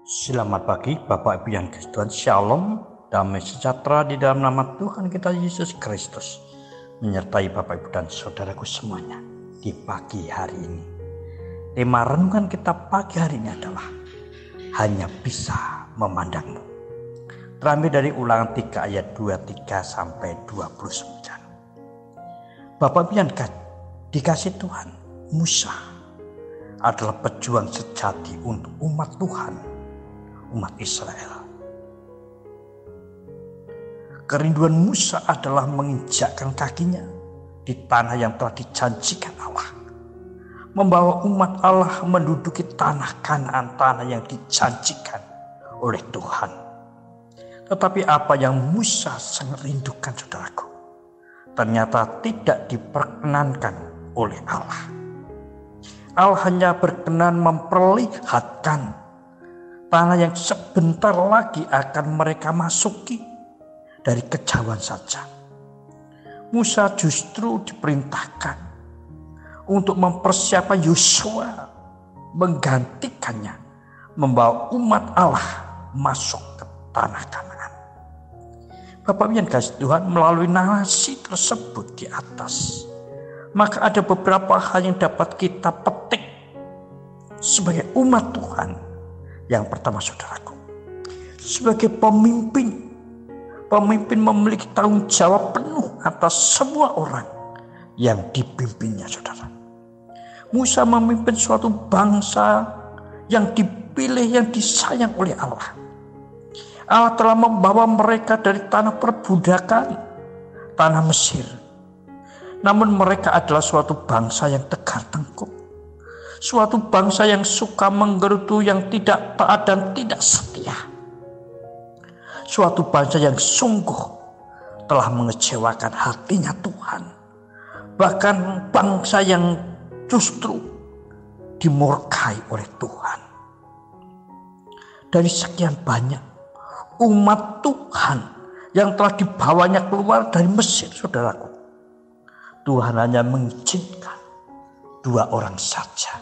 Selamat pagi Bapak Ibu yang dikasihi Tuhan. Shalom, damai sejahtera di dalam nama Tuhan kita Yesus Kristus menyertai Bapak Ibu dan saudaraku semuanya di pagi hari ini. Tema renungan kita pagi hari ini adalah hanya bisa memandangmu. Terambil dari Ulangan 3 ayat 23 sampai 29. Bapak Ibu yang dikasihi Tuhan, Musa adalah pejuang sejati untuk umat Tuhan, umat Israel. Kerinduan Musa adalah menginjakkan kakinya di tanah yang telah dijanjikan Allah, membawa umat Allah menduduki tanah Kanaan, tanah yang dijanjikan oleh Tuhan. Tetapi apa yang Musa sangat rindukan, saudaraku, ternyata tidak diperkenankan oleh Allah. Allah hanya berkenan memperlihatkan tanah yang sebentar lagi akan mereka masuki dari kejauhan saja. Musa justru diperintahkan untuk mempersiapkan Yosua menggantikannya, membawa umat Allah masuk ke tanah Kanaan. Bapak yang dikasihi Tuhan, melalui narasi tersebut di atas, maka ada beberapa hal yang dapat kita petik sebagai umat Tuhan. Yang pertama, saudaraku, sebagai pemimpin memiliki tanggung jawab penuh atas semua orang yang dipimpinnya, saudara. Musa memimpin suatu bangsa yang dipilih, yang disayang oleh Allah. Allah telah membawa mereka dari tanah perbudakan, tanah Mesir. Namun mereka adalah suatu bangsa yang tegar tengkuk, suatu bangsa yang suka menggerutu, yang tidak taat dan tidak setia. Suatu bangsa yang sungguh telah mengecewakan hatinya Tuhan. Bahkan bangsa yang justru dimurkai oleh Tuhan. Dari sekian banyak umat Tuhan yang telah dibawanya keluar dari Mesir, saudaraku, Tuhan hanya mengizinkan 2 orang saja,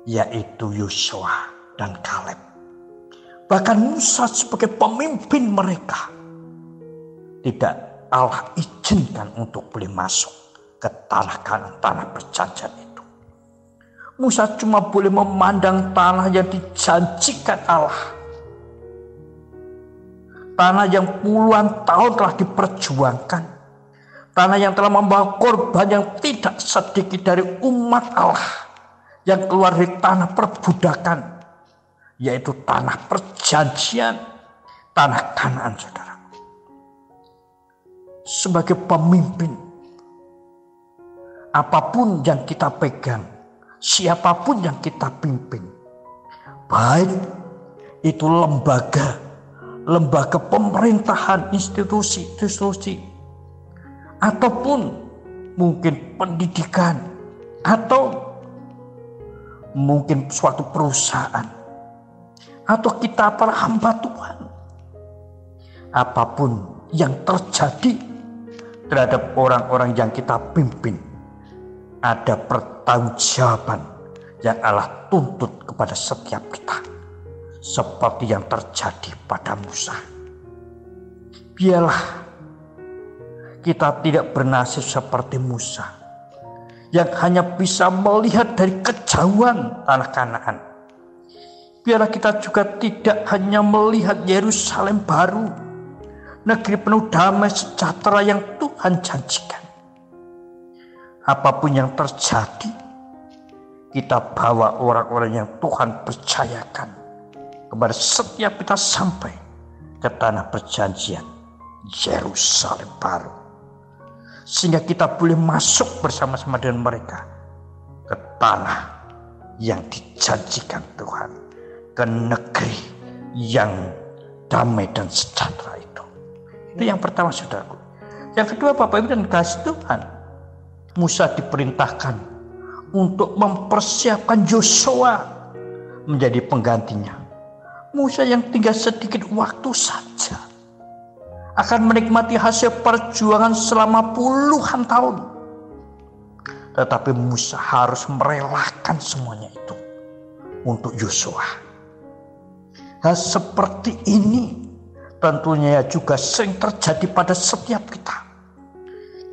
yaitu Yosua dan Kaleb. Bahkan Musa sebagai pemimpin mereka tidak Allah izinkan untuk boleh masuk ke tanah Kanaan, tanah perjanjian itu. Musa cuma boleh memandang tanah yang dijanjikan Allah, tanah yang puluhan tahun telah diperjuangkan, tanah yang telah membawa korban yang tidak sedikit dari umat Allah yang keluar dari tanah perbudakan, yaitu tanah perjanjian, tanah Kanaan, saudara. Sebagai pemimpin, apapun yang kita pegang, siapapun yang kita pimpin, baik itu lembaga pemerintahan, institusi, ataupun mungkin pendidikan, atau mungkin suatu perusahaan, atau kita para hamba Tuhan, apapun yang terjadi terhadap orang-orang yang kita pimpin, ada pertanggungjawaban yang Allah tuntut kepada setiap kita, seperti yang terjadi pada Musa. Biarlah kita tidak bernasib seperti Musa yang hanya bisa melihat dari kejauhan tanah Kanaan. Biarlah kita juga tidak hanya melihat Yerusalem baru, negeri penuh damai sejahtera yang Tuhan janjikan. Apapun yang terjadi, kita bawa orang-orang yang Tuhan percayakan kepada setiap kita sampai ke tanah perjanjian, Yerusalem baru, sehingga kita boleh masuk bersama-sama dengan mereka ke tanah yang dijanjikan Tuhan, ke negeri yang damai dan sejahtera itu. Itu yang pertama, saudaraku. Yang kedua, Bapak Ibu dan kasih Tuhan, Musa diperintahkan untuk mempersiapkan Yosua menjadi penggantinya. Musa yang tinggal sedikit waktu saja akan menikmati hasil perjuangan selama puluhan tahun. Tetapi Musa harus merelakan semuanya itu untuk Yosua. Hal seperti ini tentunya juga sering terjadi pada setiap kita.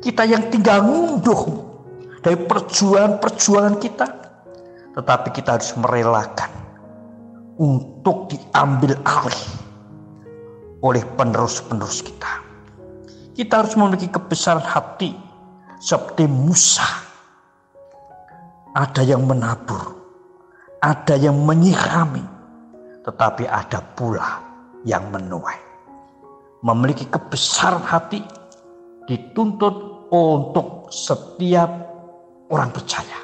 Kita yang tinggal ngunduh dari perjuangan kita, tetapi kita harus merelakan untuk diambil alih oleh penerus-penerus kita. Kita harus memiliki kebesaran hati seperti Musa. Ada yang menabur, ada yang menyirami, tetapi ada pula yang menuai. Memiliki kebesaran hati dituntut untuk setiap orang percaya.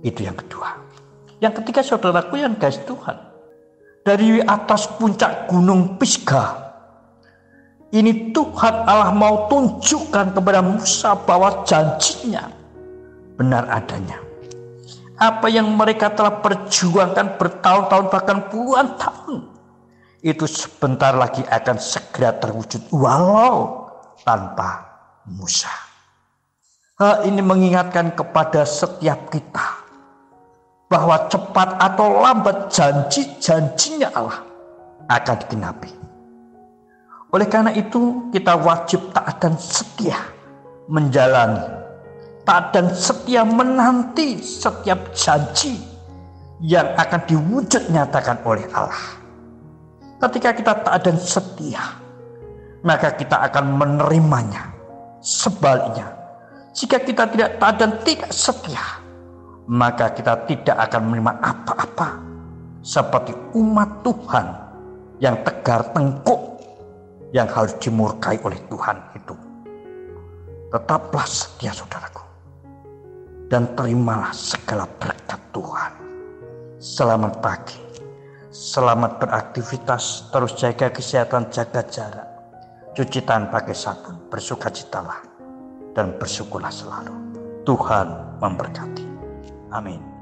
Itu yang kedua. Yang ketiga, saudaraku yang kasih Tuhan, dari atas puncak gunung Pisgah, ini Tuhan Allah mau tunjukkan kepada Musa bahwa janjinya benar adanya. Apa yang mereka telah perjuangkan bertahun-tahun bahkan puluhan tahun, itu sebentar lagi akan segera terwujud walau tanpa Musa. Hal ini mengingatkan kepada setiap kita bahwa cepat atau lambat janji-janjinya Allah akan digenapi. Oleh karena itu kita wajib taat dan setia menjalani, taat dan setia menanti setiap janji yang akan diwujud nyatakan oleh Allah. Ketika kita taat dan setia, maka kita akan menerimanya. Sebaliknya, jika kita tidak taat dan tidak setia, maka kita tidak akan menerima apa-apa seperti umat Tuhan yang tegar tengkuk yang harus dimurkai oleh Tuhan itu. Tetaplah setia, saudaraku, dan terimalah segala berkat Tuhan. Selamat pagi, selamat beraktivitas, terus jaga kesehatan, jaga jarak, cuci tangan pakai sabun, bersukacitalah dan bersyukurlah selalu. Tuhan memberkati. Amin.